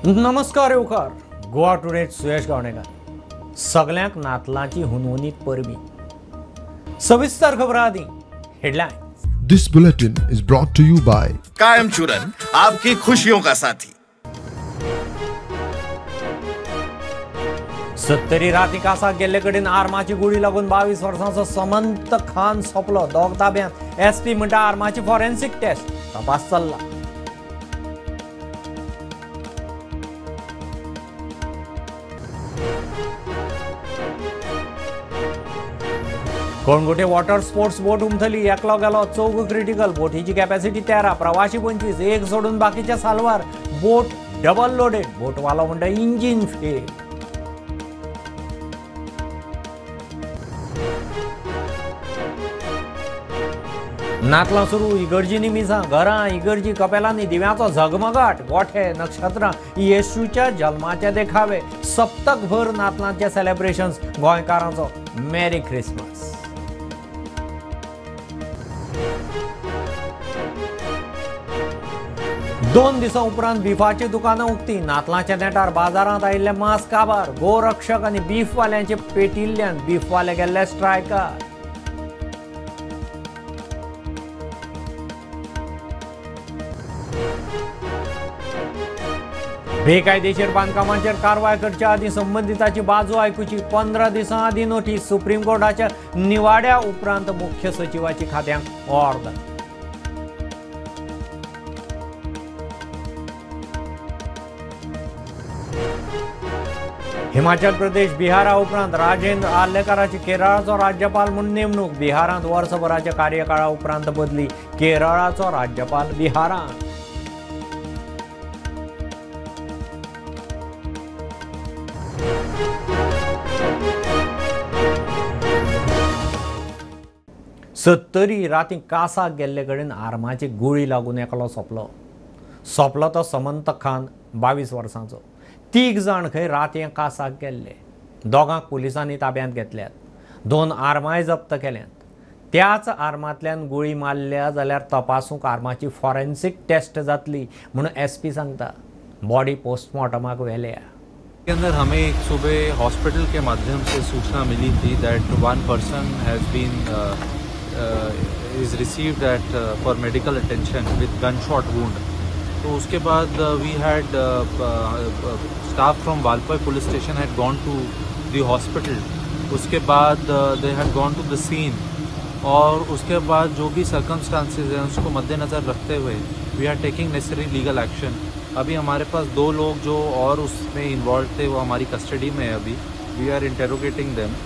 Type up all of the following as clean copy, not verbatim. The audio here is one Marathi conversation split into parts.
नमस्कार येवकार. गोवा टुडे सुयश गावणेकर. सगळ्यांक नातलांची हुनहुनीत परबी. सविस्तर खबर आदी headline. This bulletin is brought to you by कायम चूरन, आपकी खुशियों का साथी. 70 राती कासाक गेल्ले कडेन आर्माची गुळी लागून 22 वर्सांचो समंत खान सोपलो. दोग ताब्यांत. एसपी म्हणटा आर्माची फॉरेन्सिक टेस्ट तपास चल्ला. कोणगुटे वॉटर स्पोर्ट्स बोट उमथली. एकलो गेलो, चौग क्रिटिकल. बोटीची कॅपॅसिटी 13, प्रवासी 25. एक सोडून बाकीच्या सालवार. बोट डबल लोडेड. बोटवालो म्हणटा इंजिन फेल. नातलां सुरू. इगर्जींनी मिसां, घरां, इगर्जी, कपेलांनी दिव्यांचो झगमगाट. गोठे, नक्षत्रां, येशूच्या जल्माचे देखावे. सप्तकभर नातलांचे सेलिब्रेशन्स. गोंयकारांचो मेरी क्रिसमस. 2 दिसां उपरांत बिफाची दुकानां उक्ती. नातलांच्या नेटार बाजारांत आयिल्ले मांस काबार. गोरक्षक आनी बीफवाल्यांचे पेटिल्ल्यान बीफवाले गेल्ले स्ट्रायकार. बेकायदेशीर बांदकामांचेर कारवाय करचे आदी संबंधिताची बाजू आयकुची. 15 दिसां आदी नोटीस. सुप्रीम कोर्टाच्या निवाड्या उपरांत मुख्य सचिवाची खात्यांक ऑर्डर. हिमाचल प्रदेश, बिहारा उपरांत राजेंद्र आर्लेकराची केरळाचो राज्यपाल म्हणून नेमणूक. बिहारांत वर्सभराच्या कार्यकाळा उपरांत बदली. केरळाचो राज्यपाल बिहारांत. सत्तरी राती कासाक गेल्ले कडेन आर्माची गुळी लागून एकलो सोपलो तो समंत खान 22 वर्सांचो. 3 जाण खंय रातये कासाक गेल्ले. दोगांक पुलिसांनी ताब्यांत घेतल्यात. 2 आर्माय जप्त केल्यात. त्याच आर्मांतल्यान गुळी मारल्या जाल्यार तपासूंक आर्माची फॉरेन्सिक टेस्ट जातली म्हणून एसपी सांगता. बॉडी पोस्टमॉर्टमाक व्हेल्या. के अंदर हमें एक सुबह हॉस्पिटल के माध्यम से सूचना मिली थी that one person has been is received at for medical attention with gunshot wound. तो उसके बाद we had staff from Valpai police station had gone to the hospital. उसके बाद they had gone to the scene और उसके बाद जो भी circumstances हैं उसको मद्देनज़र रखते हुए we are taking necessary legal action. अभी हमारे पास 2 लोग जो और उसमें इन्वॉल्व थे वो हमारी कस्टडी में है. अभी we are interrogating them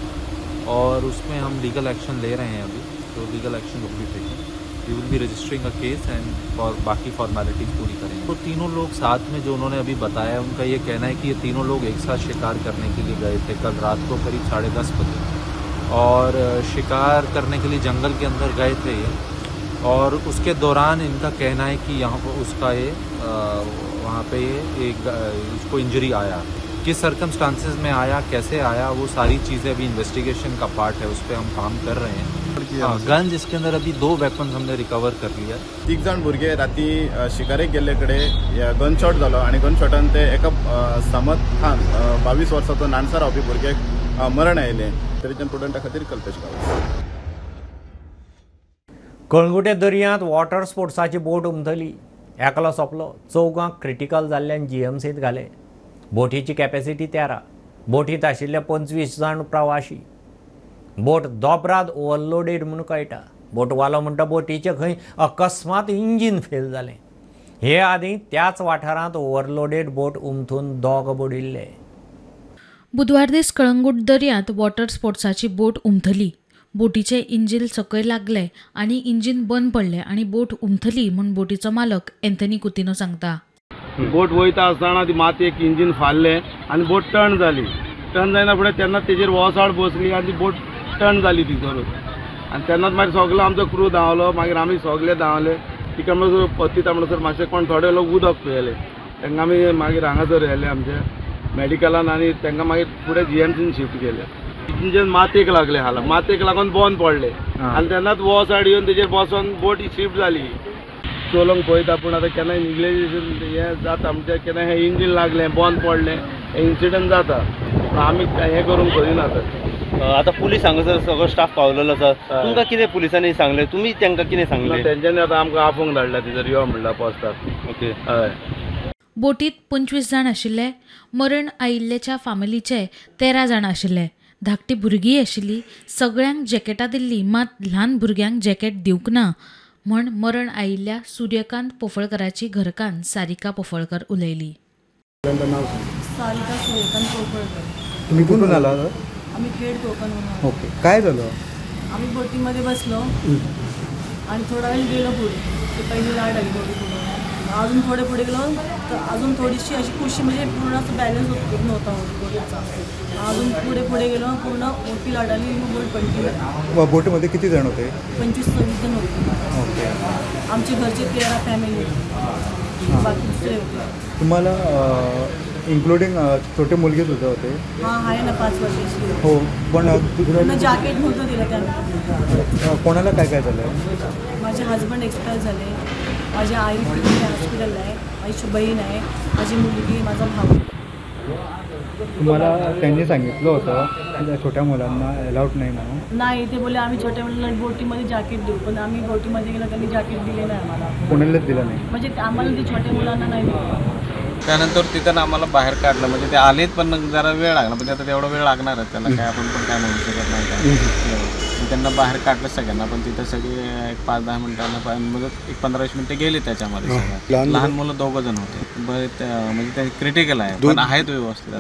और उसमें हम लीगल एक्शन ले रहे हैं. अभी तो legal action will be taken. We will be registering a case and और बाकी फॉर्मेलिटीज़ पूरी करेंगे. तो तीनों लोग साथ में जो उन्होंने अभी बताया, उनका ये कहना है कि ये तीनों लोग एक साथ शिकार करने के लिए गए थे कल रात को करीब 10:30 बजे और शिकार करने के लिए जंगल के अंदर गए थे और उसके दौरान इनका कहना है कि यहाँ पर उसका ये वहाँ पे एक इसको इंजरी आया. किस सर्कमस्टांसेस में आया, कैसे आया, वो सारी चीज़ें अभी इन्वेस्टिगेशन का पार्ट है. उस पर हम काम कर रहे हैं. गन जिसके अंदर अभी 2 वेपन्स हमने रिकवर कर लिया. 3 जाण भुरगे राती शिकारेक गेल्ले कडेन गनशॉट जालो आनी गनशॉटान ते एका समत खान 22 वर्साचो नानसा रावपी भुरग्याक मरण आयलें. तरेच्यान स्टुडंटा खातीर कल्पेश गांव. कळंगुटे दर्यांत वॉटर स्पोर्ट्साची बोट उमथली. एकलो सोपलो. 4 क्रिटिकल जाल्ल्यान जीएमसींत घाले. बोटीची कॅपॅसिटी 13. बोटींत आशिल्ले 25 जाण प्रवाशी. बोट दोबराद ओवरलोडेड म्हणून कळटा. बोटवालो म्हणटा बोटीचें खंय अकस्मात इंजीन फेल जालें. हे आदीं त्याच वाठारांत ओवरलोडेड बोट उमथून 2 बुडिल्ले. बुधवार दीस कळंगूट दर्यांत वॉटर स्पोर्ट्साची बोट उमथली. बोटीचे इंजीन सकयल लागले आनी इंजीन बंद पडलें आनी बोट उमथली म्हूण बोटीचो मालक एंथनी कुतिनो सांगता. बोट वयता आसतना ती मातयेक इंजीन फाल्लें आनी बोट टर्न जाली. टर्न जायना फुडें तेन्ना तेजेर वोसाड बसली आनी ती बोट टर्न जाली ती धरून. आनी तेन्नाच मागीर सगलो आमचो क्रू धांवलो. मागीर आमी सगळे धांवले. तिका म्हणसर पत्तीता म्हणसर मातशें कोण थोडे लोक उदक पियेले. तांकां आमी मागीर हांगासर व्हेले आमचे मेडिकलान आनी तांकां मागीर फुडें जीएमसीन शिफ्ट केले. इंजीन मातयेक लागले हाला. मातयेक लागून बंद पडले आनी तेन्नाच वोसाड येवन तेजेर बसोन बोट शिफ्ट जाली. चलोवंक पळयता पूण आतां केन्नाय निग्लेजन हें जाता म्हणजे केन्नाय हें इंजीन लागलें बंद पडलें हें इन्सिडंट जाता पूण आमी हें करूंक सोदिनात. आता पुलीस हांगासर सगळो स्टाफ पावलेलो आसा. तुमकां कितें पुलिसांनी सांगलें, तुमी तांकां कितें सांगलें? तेंच्यांनी आतां आमकां आफोंक धाडला थंयसर यो म्हणला पोस्टाक. ओके. हय. बोटीत 25 जाण आशिल्ले. मरण आयिल्ल्याच्या फामिलीचे 13 जाण आशिल्ले. धाकटी भुरगीं आशिल्ली. सगळ्यांक जॅकेटां दिल्ली, मात ल्हान भुरग्यांक जॅकेट दिवंक ना म्हण मरण आयिल्ल्या सूर्यकांत पोफळकराची घरकान्न सारिका पोफळकर उलयली. सारिका सूर्यकांत पोफळकर. तुम्ही कुठून आला? आम्ही खेड कोकण. ओके. काय झालं? आम्ही बोटीमध्ये बसलो आणि थोडा वेळ गेलो पुढे. ते पहिली लाट आली बोटी पुढे. अजून थोडे पुढे गेलो तर अजून थोडीशी अशी कुशी म्हणजे पूर्ण असं बॅलन्स होत नव्हता बोटीचा. अजून पुढे गेलो पूर्ण मोठी लाट आली मग बोट पडली. बोटीमध्ये किती जण होते? 25-26 जण होते. ओके. आमचे घरचे 13 फॅमिली होते, बाकी दुसरे होते. तुम्हाला इन्क्लुडिंग छोटे मुलगे सुद्धा होते? हां आहे ना 5 वर्षाची. हो पण जॅकेट नव्हतं दिलं त्यांना. कोणाला काय काय झालं? माझे हजबंड एक्सपायर झाले. माझी आई हॉस्पिटलला आहे. माझी बहीण आहे, माझी मुलगी, माझा भाऊ. तुम्हाला त्यांनी सांगितलं होतं की छोट्या मुलांना अलाउड नाही म्हणून? नाही, ते बोलले आम्ही छोट्या मुलांना बोटीमध्ये जॅकेट देऊ, पण आम्ही बोटीमध्ये गेलो त्यांनी जॅकेट दिले नाही आम्हाला. कोणालाच दिलं नाही म्हणजे आम्हाला ते छोट्या मुलांना नाही दिलं. त्यानंतर तिथं आम्हाला बाहेर काढलं. म्हणजे ते आलेत पण जरा वेळ लागला. म्हणजे आता तेवढा वेळ लागणारच त्याला, काय आपण पण काय म्हणू शकत नाही. त्यांना बाहेर काढलं सगळ्यांना, पण तिथं सगळे एक 5-10 मिनिटांना म्हणजे एक 15-20 मिनिटं गेली त्याच्यामध्ये. सगळं लहान मुलं 2 जण होते. म्हणजे ते क्रिटिकल आहे पण आहेत व्यवस्थित.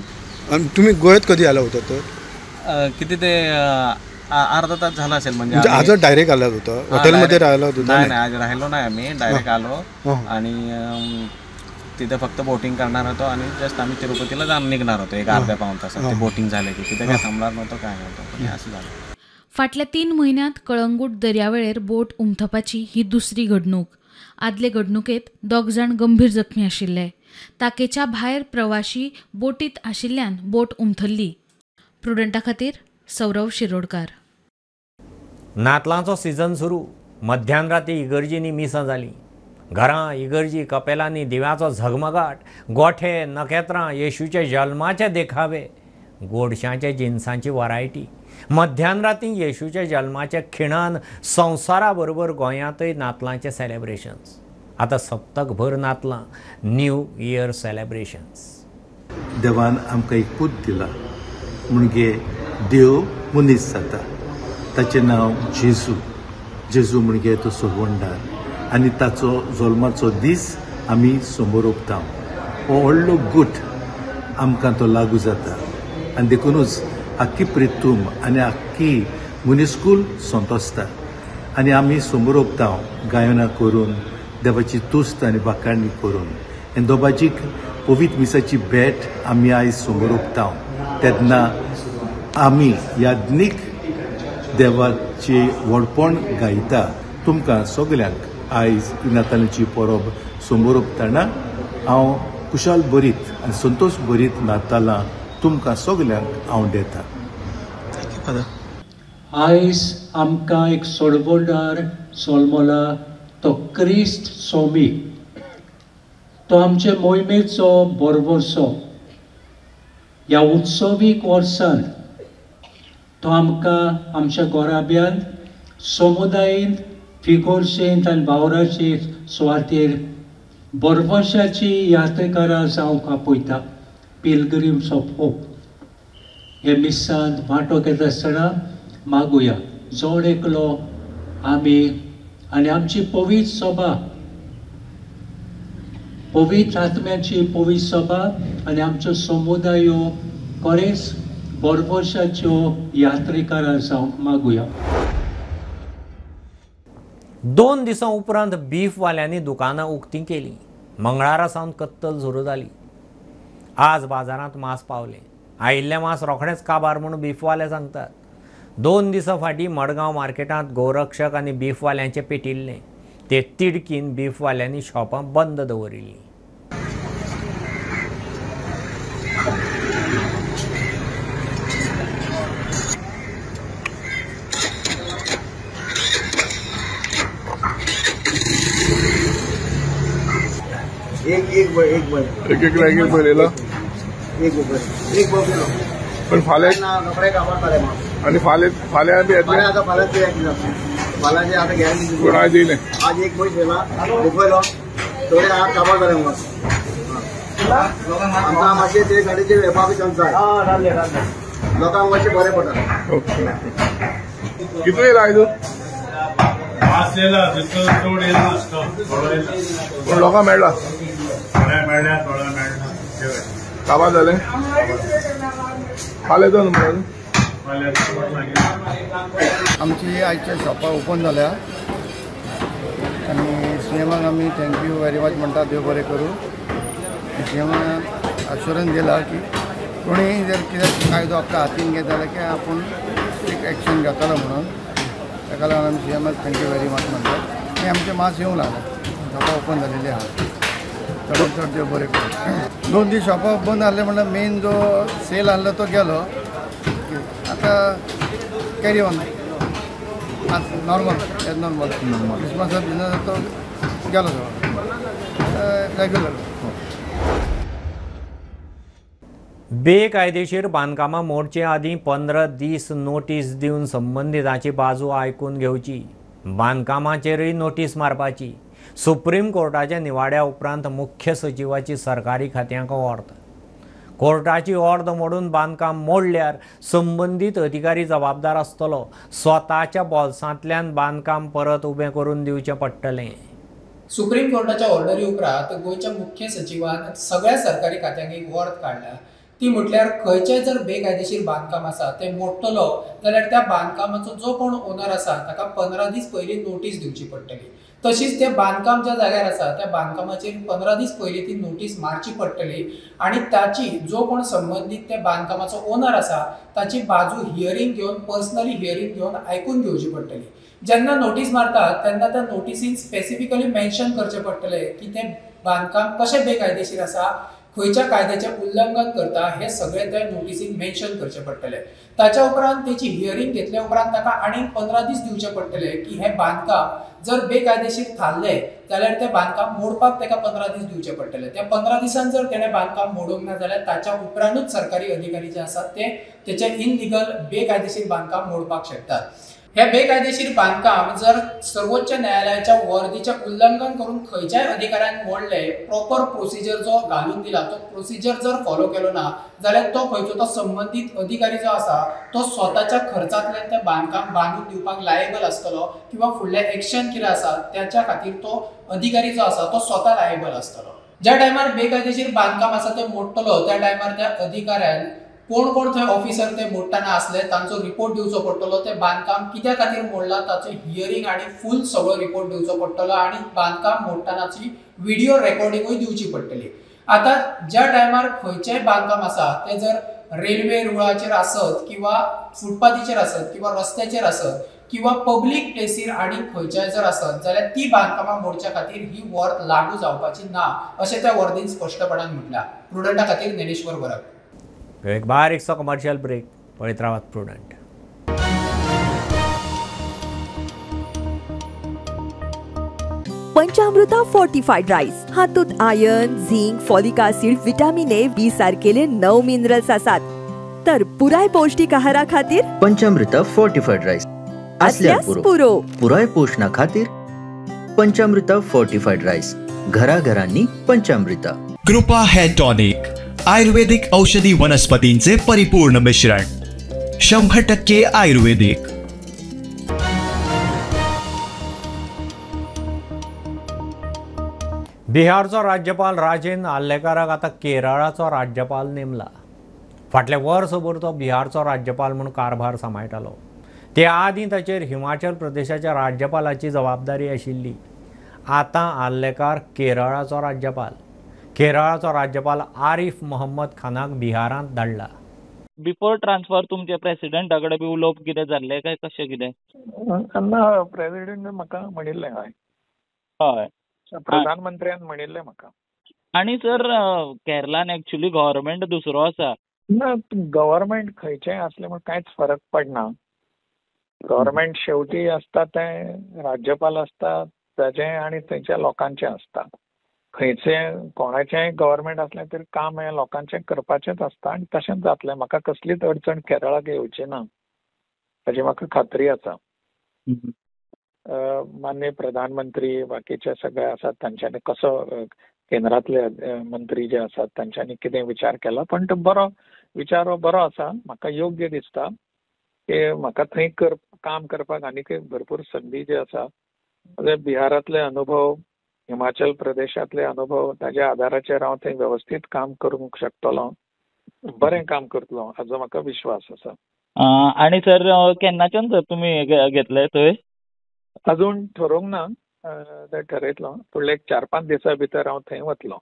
आणि तुम्ही गोव्यात कधी आला होता? तर किती ते अर्धा तास झाला असेल. म्हणजे आज डायरेक्ट आला होता? हॉटेलमध्ये राहिला होता? नाही, आज राहिलो नाही आम्ही, डायरेक्ट आलो आणि तिथे फक्त बोटिंग करणार होतो आणि जस्ट आम्ही तिरुपतीला निघणार होतो एक अर्ध्या पाऊण तासात. ते बोटिंग झाले की तिथे काय थांबणार नव्हतं, काय नव्हतं. पण असं झालं. फाटल्या 3 म्हयन्यांत कळंगूट दर्यावेळेर बोट उमथपाची ही दुसरी घडणूक. आदले घडणुकेत 2 जाण गंभीर जखमी आशिल्ले. ताकेच्या भायर प्रवाशी बोटीत आशिल्ल्यान बोट उमथल्ली. प्रुडंटा खातीर सौरव शिरोडकार. नातलांचो सिजन सुरू. मध्यान राती इगर्जींनी मिसां जालीं. घरां, इगर्जी, कपेलांनी दिव्याचो झगमगाट, गोठे, नखेत्रां, येशूचे जल्माचे देखावे, गोडशांचे जिन्सांची वरायटी. मध्यान राती येशूच्या जल्माच्या खिणान संवसारा बरोबर गोंयांतय नातलांचे सेलेब्रेशन्स. आतां सप्तकभर नातलां, न्यू इयर सेलेब्रेशन्स. देवान आमकां एक पूत दिला म्हणजे देव मनीस जाता. ताचें नांव जेजू. जेजू म्हणजे तो सोडवणदार आनी ताचो जल्माचो दीस आमी समोर ओंपता. हो व्हडलो गूट आमकां तो लागू जाता आनी देखूनच आख्खी प्रितूम आनी आख्खी मुनिस्कूल संतोसता आनी आमी समोर ओंपता गायनां करून, देवाची तुस्त आनी बाकाणी करून. आनी दोबाजीक पवित्र मिसाची भेट आमी आयज समोर ओंपता. तेन्ना आमी यादनीक देवाची व्हडपण गायता. तुमकां सगल्यांक आयज नातालांची परब समोर ओंपतना हांव कुशाल बरीत आनी संतोश बरीत नातालां तुमकां सगल्यांक हांव दिता. आयज आमकां एक सोडवणदार जल्मला तो क्रिस्त सोमी. तो आमचे मोहिमेचो बरवसो. ह्या उत्सवीक वर्सान तो आमकां आमच्या गोराब्यांत समुदायीन फिगोरशेंत आनी वावराचे सुवातेर बरवशाची यात्रेकारां जावंक आपयता. Pilgrims of hope. हे मिसांत वांटो घेता आसतना मागुया जोड एकलो आमी आनी आमची पवित्र सभा, पवित्र आत्म्याची पवित्र सभा आनी आमच्यो समुदायो खरेंच बरवशाच्यो यात्रेकारां जावंक मागुया. 2 दिसां उपरांत बीफवाल्यांनी दुकानां उक्तीं केलीं. मंगळारा सावन कत्तल सुरू जाली. आज बाजारांत मांस पावलें. आयिल्लें मांस रोखडेंच काबार म्हूण बीफवाले सांगतात. 2 दिसां फाटीं मडगांव मार्केटांत गोरक्षक आनी बीफवाल्यांचें पेटिल्लें. ते तिडकीन बीफवाल्यांनी शॉपां बंद दवरिल्लीं. एक बैलेला पण फाल्यां आनी फाल्यां बी येतले कोण आज येयले आज एक बैल गेला दुखयलो थोडे आज काबार जाले मग आमकां मातशें ते गाडीचे वेपार बी चलता लोकांक मातशें बरें पडटा. कितलो येयला आयज पूण लोकांक मेळ्ळा काबार जाले फाल्यां जावन म्हणून आमची आयच्या शॉपां ओपन जाल्या आनी सीएमाक आमी थँक्यू व्हेरी मच म्हणटा देव बरें करूं. सीएमान अश्युरन्स दिला की कोणीय जर कितें कायदो आपल्या हातीन घेत जाल्यार की आपूण एक एक्शन घेतलो म्हणून ताका लागून आमी सीएमाक थँक्यू व्हेरी मच म्हणटात. आनी आमचे मास येवंक लागले शॉपां ओपन जालेली आहा चड चड देव बरें करूं. 2 दीस शॉपां बंद आसले म्हणल्यार मेन जो सेल आहलो तो गेलो आतां carry on normal as normal क्रिसमसाक बिजनस तो गेलो रेग्युलर. बेकायदेशीर बांदकामां मोडचे आदीं 15 दीस नोटीस दिवन संबंधितांची बाजू आयकून घेवची, बांदकामाचेरय नोटीस मारपाची. सुप्रीम कोर्टाच्या निवाड्या उपरांत मुख्य सचिवाची सरकारी खात्यांक ऑर्द. कोर्टाची ऑर्द मोडून बांदकाम मोडल्यार संबंदीत अधिकारी जबाबदार आसतलो. स्वताच्या बोल्सांतल्यान बांदकाम परत उबें करून दिवचें पडटलें. सुप्रीम कोर्टाच्या ऑर्डरी उपरांत गोंयच्या मुख्य सचिवान सगळ्या सरकारी खात्यांक एक वॉर्ड काडला. ती म्हटल्यार खंयचें जर बेकायदेशीर बांदकाम आसा तें मोडटलो जाल्यार त्या बांदकामाचो जो कोण ओनर आसा ताका 15 दीस पयलीं नोटीस दिवची पडटली. तशीच तें बांदकाम ज्या जाग्यार आसा त्या बांदकामाचेर 15 दीस पयलीं ती नोटीस मारची पडटली आनी ताची जो कोण संबंदीत त्या बांदकामाचो ओनर आसा ताची बाजू हियरींग घेवन पर्सनली हियरींग घेवन आयकून घेवची पडटली. जेन्ना नोटीस मारतात तेन्ना त्या नोटिसीन स्पेसिफिकली मेन्शन करचें पडटलें की तें बांदकाम कशें बेकायदेशीर आसा, खंयच्या कायद्याचें उल्लंघन करता हें सगळें त्या नोटिसीन मेन्शन करचें पडटलें. ताच्या उपरांत तेची हियरींग घेतल्या उपरांत ताका आनीक 15 दीस दिवचे पडटले की हें बांदकाम जर बेकायदेशीर थारलें जाल्यार तें बांदकाम मोडपाक ताका 15 दीस दिवचे पडटले. त्या 15 दिसान जर तेणें बांदकाम मोडूंक ना जाल्यार ताच्या उपरांतूच सरकारी अधिकारी जे आसात ते तेचें इनलिगल बेकायदेशीर बांदकाम मोडपाक शकतात. हे बेकायदेशीर बांदकाम जर सर्वोच्च न्यायालयाच्या वर्दीचें उल्लंघन करून खंयच्याय अधिकाऱ्यान मोडले, प्रॉपर प्रोसिजर जो घालून दिला तो प्रोसिजर जर फॉलो केलो ना जाल्यार तो खंयचो तो संबंधीत अधिकारी जो आसा तो स्वताच्या खर्चांतल्यान तें बांदकाम बांदून दिवपाक लायबल आसतलो किंवा फुडलें एक्शन कितें आसा त्याच्या खातीर तो अधिकारी जो आसा तो स्वता लायबल आसतलो. ज्या टायमार बेकायदेशीर बांदकाम आसा तें मोडटलो त्या टायमार त्या अधिकाऱ्यान कोण कोण थंय ऑफिसर ते मोडटाना आसले तांचो रिपोर्ट दिवचो पडटलो. ते बांदकाम कित्या खातीर मोडला ताचो हियरींग आनी फूल सगळो रिपोर्ट दिवचो पडटलो आनी बांदकाम मोडटानाची व्हिडिओ रेकॉर्डिंगूय दिवची पडटली. आतां ज्या टायमार खंयचेंय बांदकाम आसा तें जर रेल्वे रुळाचेर आसत किंवा फुटपाथीचेर आसत किंवा रस्त्याचेर आसत किंवा पब्लीक प्लेसीर आनी खंयच्याय जर आसत जाल्यार ती बांदकामां मोडच्या खातीर ही वर्द लागू जावपाची ना अशें त्या वर्दीन स्पश्टपणान म्हटलां. प्रुडंटा खातीर ज्ञानेश्वर बरक. एक बारीकसो कमर्शियल ब्रेक. पळयत रावात प्रुडंट. पंचामृता फोर्टिफाईड राईस हातूंत iron, zinc, folic acid, vitamin A, B सारकेले 9 मिनरल्स आसात. तर पुराय पौष्टिक आहारा खातीर पंचामृता फोर्टिफाईड राईस असल्यार पुरो पुराय पोषणा खातीर पंचामृता फोर्टिफाईड राईस. घराघरांनी पंचामृता. कृपा हेअर टॉनिक आयुर्वेदिक औषधी वनस्पतींचे परिपूर्ण मिश्रण 100% आयुर्वेदिक. बिहारचो राज्यपाल राजेंद्र आर्लेकराक आतां केरळाचो राज्यपाल नेमला. फाटल्या वर्सभर तो बिहारचो राज्यपाल म्हूण कारभार सांबाळटालो. ते आदीं ताचेर हिमाचल प्रदेशाच्या राज्यपालाची जबाबदारी आशिल्ली. आतां आर्लेकर केरळाचो राज्यपाल. केरळाचो राज्यपाल आरिफ मोहम्मद खानाक बिहारांत धाडला. बिफोर ट्रान्सफर तुमचे प्रेसिडेंटा कडेन बी उलोवप कितें जाल्लें काय कशें कितें? ना प्रेसिडेंट म्हाका म्हणिल्लें हय. हय. प्रधानमंत्र्यान म्हणिल्लें म्हाका. आनी सर केरळान एक्चुअली गव्हर्नमेंट दुसरो आसा. ना गव्हर्नमेंट खंयचेंय आसलें म्हण कांयच फरक पडना. गव्हर्नमेंट शेवटी आसता तें राज्यपाल आसता ताचें आनी थंयच्या लोकांचें आसता. खंयचे कोणाचेंय गव्हर्मेंट असलें तरी काम हें लोकांचें करपाचेंच आसता आनी तशेंच जातलें. म्हाका कसलीच अडचण केरळाक येवची ना हाची म्हाका खात्री आसा. माननीय प्रधानमंत्री बाकीचे सगळे आसात तांच्यांनी कसो केंद्रांतले मंत्री जे आसात तांच्यांनी कितें विचार केला, पण तो बरो विचार हो बरो आसा. म्हाका योग्य दिसता की म्हाका थंय काम करपाक आनीकय भरपूर संदी जी आसा. बिहारांतले अनुभव, हिमाचल प्रदेशांतले अनुभव, ताज्या आदाराचेर हांव थंय वेवस्थीत काम करूंक शकतलों, बरें काम करतलों हाचो म्हाका विश्वास आसा. आणि सर केन्नाच्यान सर तुमी घेतले थंय? अजून ठरोवंक ना, तें ठरयतलो. फुडले 4-5 दिसां भितर हांव थंय वतलों.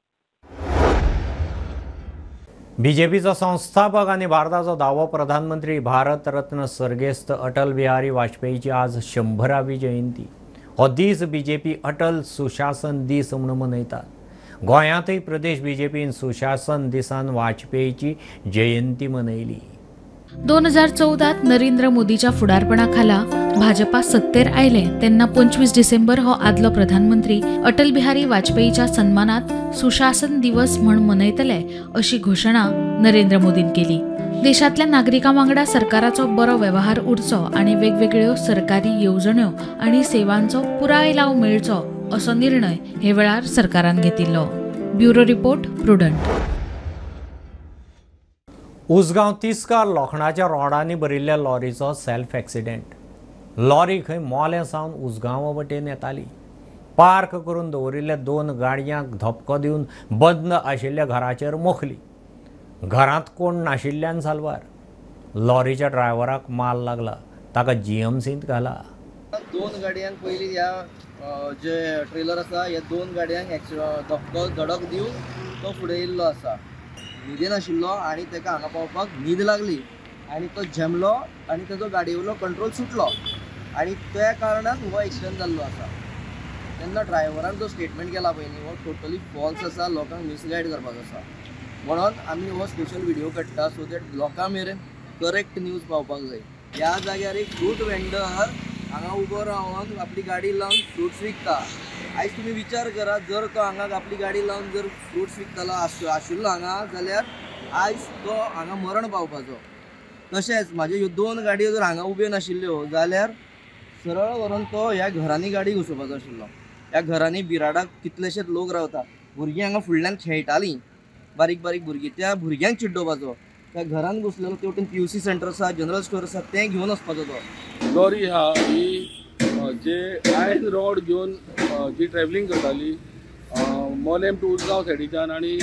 बीजेपीचो संस्थापक आनी भारताचो 10वो प्रधानमंत्री भारत रत्न सर्गेस्त अटल बिहारी वाजपेयीची आज 100वी जयंती. हो दीस बीजेपी अटल सुशासन दीस म्हणून मनयतात. गोंयांतय प्रदेश बीजेपीन सुशासन दिसान वाजपेयीची जयंती मनयली. 2014 नरेंद्र मोदीच्या फुडारपणाखाला भाजपा सत्तेर आयले तेन्ना 25 डिसेंबर हो आदलो प्रधानमंत्री अटल बिहारी वाजपेयीच्या सन्मानात सुशासन दिवस म्हण मनयतले अशी घोषणा नरेंद्र मोदीन केली. देशातल्या नागरिकां वांगडा सरकाराचो बरो वेव्हार उरचो आनी वेगवेगळ्यो सरकारी येवजण्यो आनी सेवांचो पुराय लाव मेळचो असो निर्णय हे वेळार सरकारान घेतिल्लो. Bureau report, Prudent. उसगांव तिस्कार लोखंडाच्या रॉडांनी भरिल्ल्या लॉरीचो सेल्फ एक्सिडेंट. लॉरी खंय मोल्या सावन उसगांव वटेन येताली. पार्क करून दवरिल्ल्या 2 गाडयांक धपको दिवन बंद आशिल्ल्या घराचेर मोखली. घरांत कोण नाशिल्ल्यान साल्वार. लॉरीच्या ड्रायव्हराक माल लागला, ताका जीएमसींत घाला. 2 गाडयांक पयलीं ह्या जे ट्रेलर आसा ह्या 2 गाडयांक धपको धडक दिवन तो फुडें येयल्लो आसा. न्हिदेन आशिल्लो आनी ताका हांगा पावपाक न्हीद लागली आनी तो झेमलो आनी ताजो गाडयेवयलो कंट्रोल सुटलो आनी त्या कारणान हो एक्सिडंट जाल्लो आसा. तेन्ना ड्रायव्हरान जो स्टेटमेंट केला पळय न्ही हो टोटली फॉल्स आसा, लोकांक मिसगायड करपाक आसा. म्हणून आमी हो स्पेशल व्हिडिओ काडटा सो दॅट लोकां मेरेन करेक्ट न्यूज पावपाक जाय. ह्या जाग्यार एक फ्रूट वेंडर हांगा उबो रावन आपली गाडी लावन फ्रुट्स विकता. आयज तुमी विचार करा, जर तो हांगा आपली गाडी लावन जर फ्रुट्स विकतालो आशिल्लो हांगा जाल्यार आयज तो हांगा मरण पावपाचो. तशेंच म्हाज्यो ह्यो 2 गाडयो जर हांगा उब्यो नाशिल्ल्यो जाल्यार सरळ व्हरून तो ह्या घरांनी गाडी घुसोवपाचो आशिल्लो. ह्या घरांनी बिराडाक कितलेशेच लोक रावता. भुरगीं हांगा फुडल्यान खेळटालीं, बारीक बारीक भुरगीं, त्या भुरग्यांक चिड्डोवपाचो. त्या घरान घुसलेलो ते वटेन PUC सेंटर आसा, जनरल स्टोर आसा, तें घेवन वचपाचो तो. लॉरी हा ही जे आयन रोड घेवन जी ट्रॅव्हलिंग करताली मोलेम टू उसगांव सायडीच्यान आनी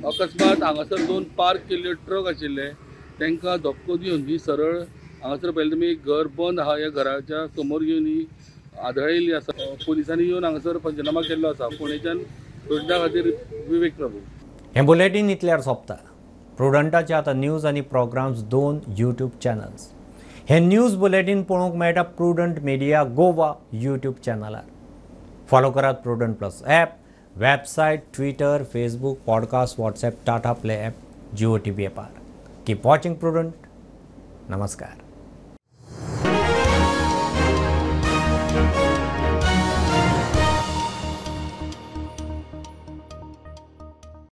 अकस्मात हांगासर 2 पार्क केल्ले ट्रक आशिल्ले तांकां धपको दिवन ही सरळ हांगासर पयलें तुमी घर बंद आहा ह्या घराच्या समोर येवन ही आदळिल्ली आसा. पुलिसांनी येवन हांगासर पंचनामा केल्लो आसा. पुणेच्यान प्रुडंटा खातीर विवेक प्रभू. हें बुलेटीन इतल्यार सोंपता. प्रुडंटाचे आतां न्यूज आनी प्रोग्राम्स 2 यूट्यूब चॅनल्स. हे न्यूज बुलेटीन पळोवंक मेळटा प्रुडंट मिडिया गोवा यूट्यूब चॅनलार. फॉलो करात Prudent plus app, website, Twitter, Facebook, podcast, WhatsApp, Tata Play app, Jio TV ॲपार. Keep watching Prudent. नमस्कार.